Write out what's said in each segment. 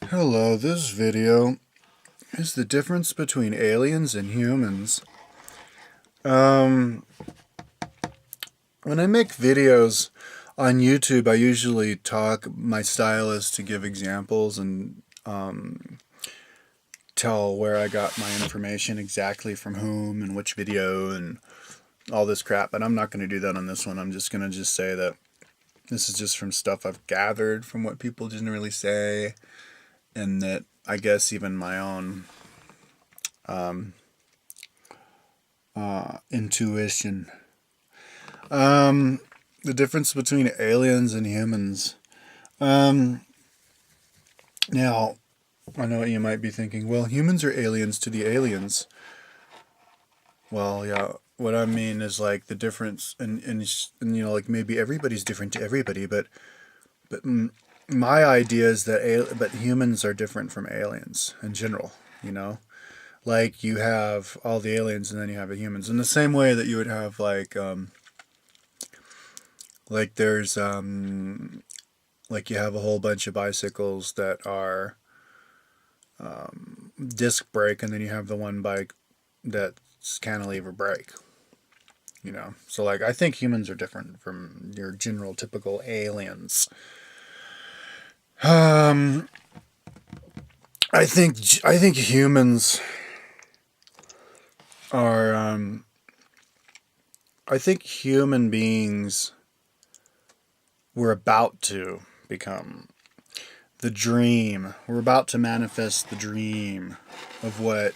Hello, this video is the difference between aliens and humans. Um, when I make videos on YouTube, I usually my style is to give examples and tell where I got my information exactly from whom and which video and all this crap, but I'm not going to do that on this one. I'm just going to say that this is just from stuff I've gathered from what people didn't really say, and that I guess even my own intuition. The difference between aliens and humans. Now, I know what you might be thinking. Well, humans are aliens to the aliens. Well, yeah. What I mean is like the difference, and like maybe everybody's different to everybody, but my idea is that but humans are different from aliens in general. You know, like you have all the aliens and then you have the humans in the same way that you would have like there's like you have a whole bunch of bicycles that are disc brake, and then you have the one bike that's cantilever brake. So like I think humans are different from your general typical aliens. Um, I think humans are I think human beings were about to become the dream. We're about to manifest the dream of what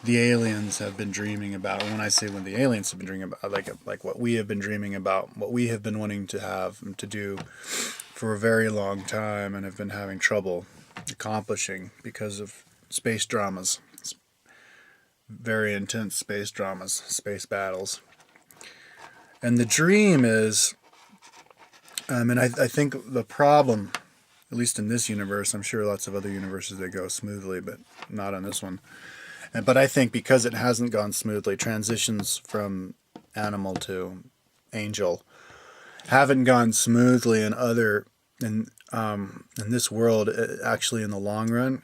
the aliens have been dreaming about. And when I say when the aliens have been dreaming about, like what we have been dreaming about, what we have been wanting to have and to do for a very long time and have been having trouble accomplishing because of space dramas. Very intense space dramas, space battles. And the dream is, and I think the problem, at least in this universe, I'm sure lots of other universes they go smoothly, but not on this one. But I think because it hasn't gone smoothly, transitions from animal to angel haven't gone smoothly in this world. It actually, in the long run,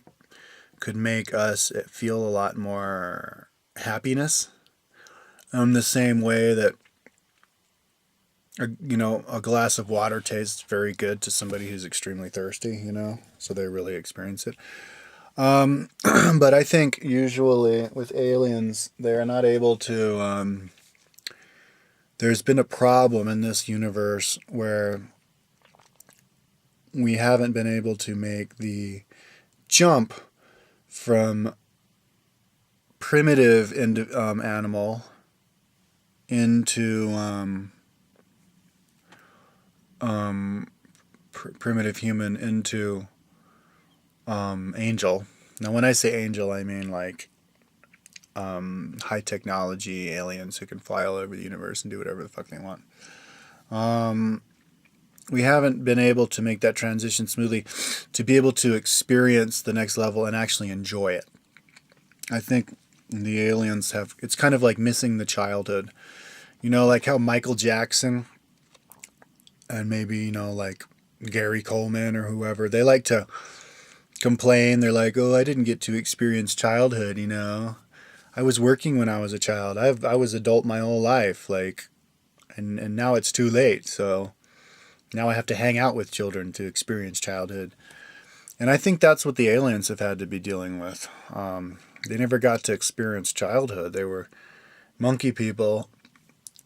could make us feel a lot more happiness. The same way that a glass of water tastes very good to somebody who's extremely thirsty. So they really experience it. But I think usually with aliens, they're not able to. There's been a problem in this universe where we haven't been able to make the jump from primitive animal into primitive human into angel. Now, when I say angel, I mean like high technology aliens who can fly all over the universe and do whatever the fuck they want. We haven't been able to make that transition smoothly to be able to experience the next level and actually enjoy it. I think the aliens have, it's kind of like missing the childhood. Like how Michael Jackson and maybe, like Gary Coleman or whoever, they like to complain. They're like, oh, I didn't get to experience childhood, I was working when I was a child. I was adult my whole life, and now it's too late. So now I have to hang out with children to experience childhood. And I think that's what the aliens have had to be dealing with. They never got to experience childhood. They were monkey people,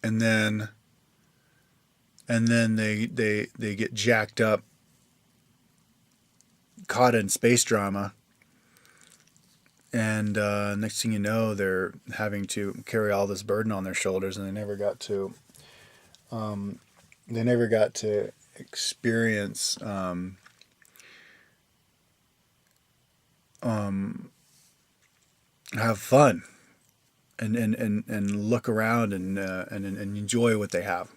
and then they get jacked up, caught in space drama, and next thing you know, they're having to carry all this burden on their shoulders, and they never got to experience have fun and look around and enjoy what they have.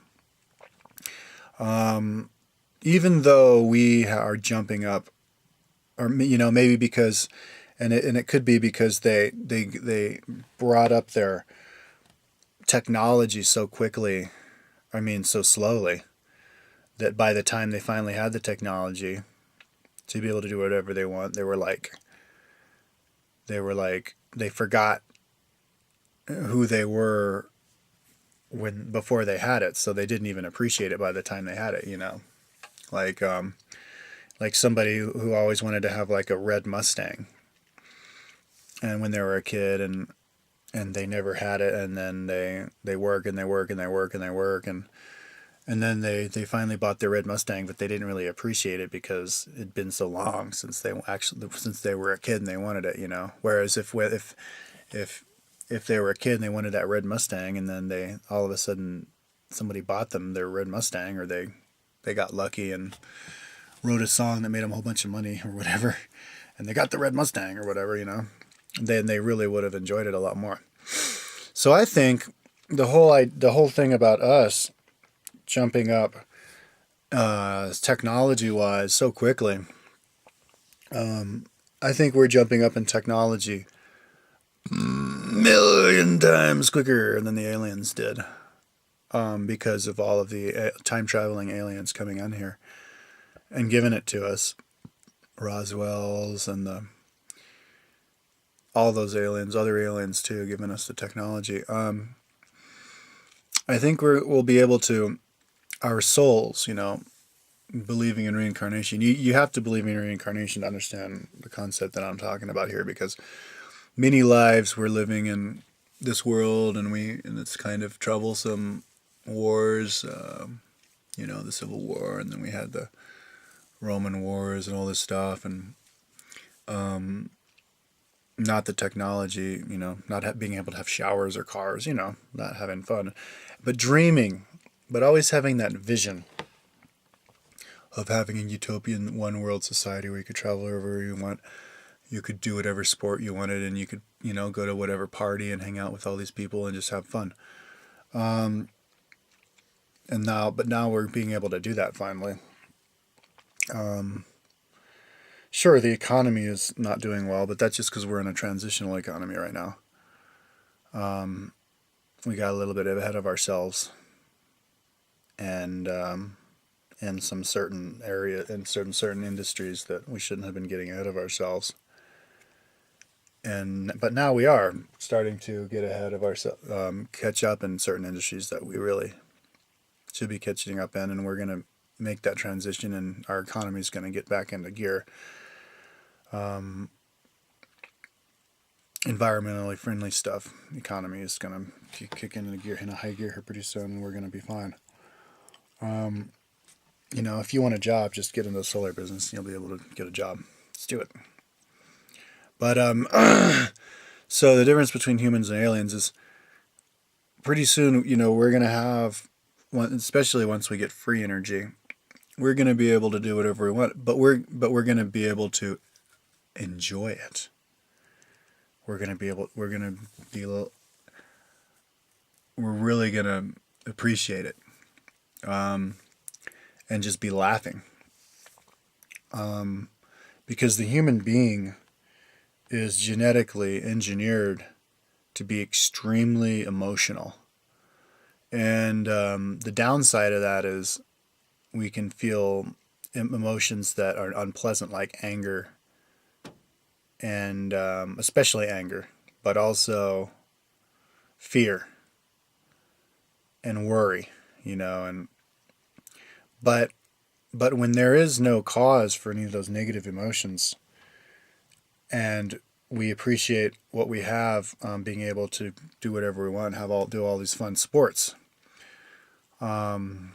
Even though we are jumping up, or maybe because, and it could be because they brought up their technology so quickly, so slowly, that by the time they finally had the technology to be able to do whatever they want. They forgot who they were before they had it, so they didn't even appreciate it by the time they had it. Like like somebody who always wanted to have like a red Mustang, and when they were a kid, and they never had it, and then they work and they work and they work and they work, and then they finally bought their red Mustang, but they didn't really appreciate it because it'd been so long since they were a kid and they wanted it. Whereas if they were a kid and they wanted that red Mustang, and then they all of a sudden somebody bought them their red Mustang, or they got lucky and wrote a song that made them a whole bunch of money or whatever, and they got the red Mustang or whatever, then they really would have enjoyed it a lot more. So I think the whole thing about us jumping up technology-wise so quickly, I think we're jumping up in technology million times quicker than the aliens did, because of all of the time-traveling aliens coming on here and giving it to us. Roswell's and all those aliens, other aliens too, giving us the technology. I think we'll be able to, our souls, believing in reincarnation. You have to believe in reincarnation to understand the concept that I'm talking about here, because many lives we're living in this world, and it's kind of troublesome wars, the Civil War, and then we had the Roman Wars and all this stuff, and not the technology, not being able to have showers or cars, not having fun, but dreaming, but always having that vision of having a utopian one world society where you could travel wherever you want. You could do whatever sport you wanted, and you could, go to whatever party and hang out with all these people and just have fun. But now we're being able to do that finally. Sure, the economy is not doing well, but that's just because we're in a transitional economy right now. We got a little bit ahead of ourselves, and in some certain certain industries that we shouldn't have been getting ahead of ourselves. But now we are starting to get ahead of ourselves, catch up in certain industries that we really should be catching up in, and we're going to make that transition, and our economy is going to get back into gear. Environmentally friendly stuff. The economy is going to kick into gear, in a high gear here pretty soon, and we're going to be fine. If you want a job, just get into the solar business. You'll be able to get a job. Let's do it. But so the difference between humans and aliens is pretty soon, we're going to have, especially once we get free energy, we're going to be able to do whatever we want, but we're going to be able to enjoy it. We're really going to appreciate it, and just be laughing, because the human being is genetically engineered to be extremely emotional. And the downside of that is we can feel emotions that are unpleasant, like anger, and especially anger, but also fear and worry, but when there is no cause for any of those negative emotions, and we appreciate what we have, being able to do whatever we want, do all these fun sports, and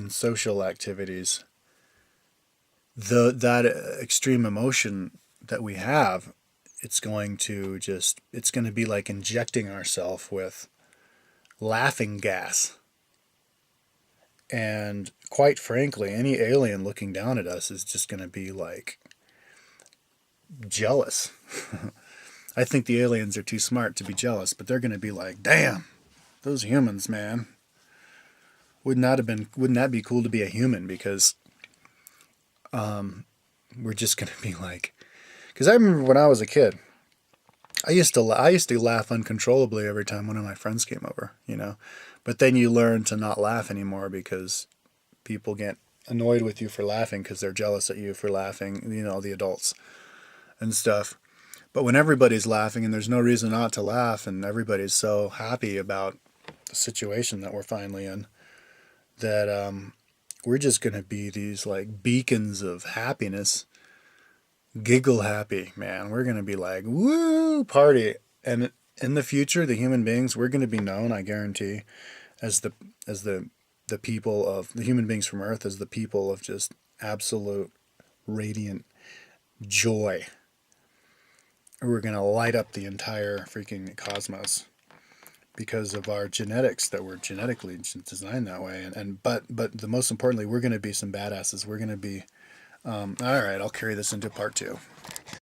social activities. That extreme emotion that we have, it's going to be like injecting ourselves with laughing gas. And quite frankly, any alien looking down at us is just going to be like jealous. I think the aliens are too smart to be jealous, but they're going to be like, damn, those humans, man. Wouldn't that be cool to be a human? Because we're just going to be like, because I remember when I was a kid, I used to laugh uncontrollably every time one of my friends came over, But then you learn to not laugh anymore because people get annoyed with you for laughing because they're jealous at you for laughing, the adults and stuff. But when everybody's laughing and there's no reason not to laugh, and everybody's so happy about the situation that we're finally in, that we're just going to be these like beacons of happiness, giggle happy, man. We're going to be like, woo, party. And in the future, the human beings, we're going to be known, I guarantee, as the people of the human beings from Earth, as the people of just absolute radiant joy. We're going to light up the entire freaking cosmos because of our genetics, that we're genetically designed that way. But the most importantly, we're going to be some badasses. We're going to be all right. I'll carry this into part 2.